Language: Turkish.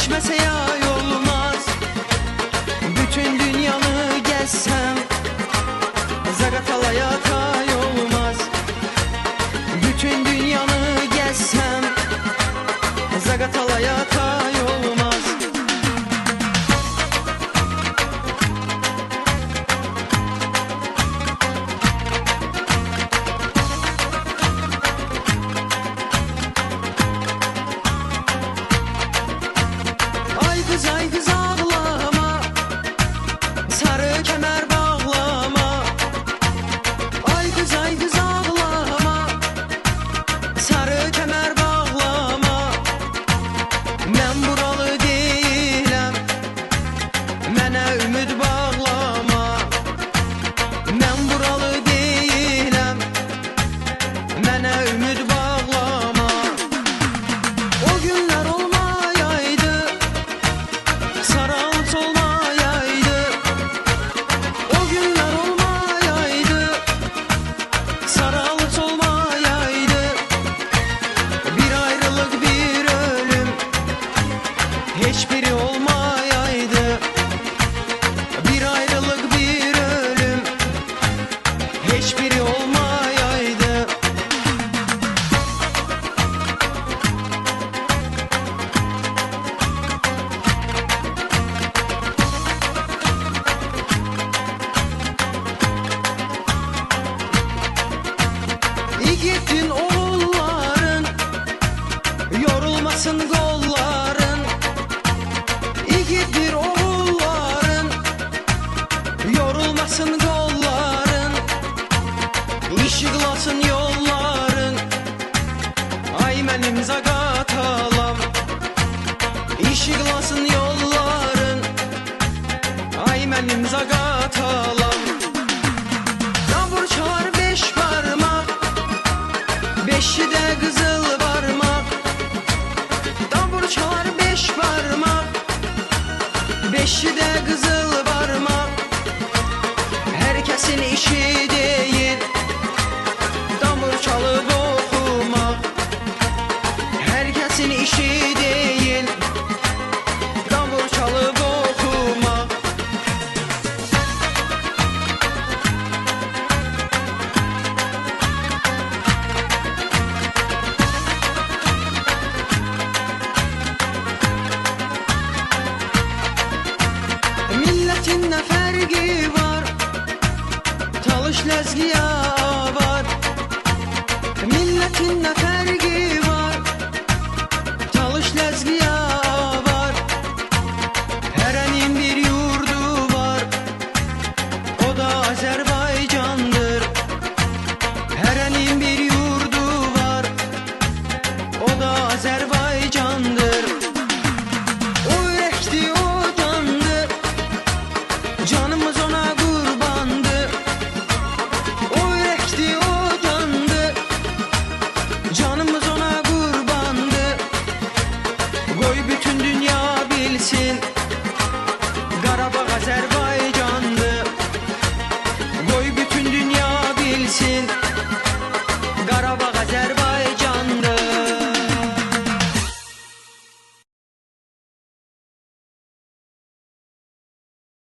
geçmese yay olmaz. Bütün dünyanı gezsem Zagatalaya tay olmaz. Bütün dünyanı gezsem Zagatalaya tay olmaz. Ay kız ağlama, sarı kemer bağlama. Ay kız ağlama, sarı kemer bağlama. Ben buralı değilim, mənə ümid bağlama. Ben buralı değilim, mənə ümid bağlama. O günler olmayaydı, saralt olmayaydı. O günler olmayaydı, saralt olmayaydı. Bir ayrılık bir ölüm, hiçbiri olmayaydı. Bir ayrılık bir ölüm, hiçbiri olmayaydı. İgidin oğulların, yorulmasın kolların. İgidir oğulların, yorulmasın kolların. İşıqlasın yolların, ay mənim Zaqatalam. İşıqlasın yolların, ay mənim Zaqatalam. Davur çalar beş parmaq, beşi de kızıl parmak. Davur çalar beş parmak, beşi de kızıl parmak. Herkesin işi değil davur çalıp okumak. Herkesin işi değil davur çalıp okumak. Milletin ne fergi var, Talış Lezgiya var. Milletin ne fergi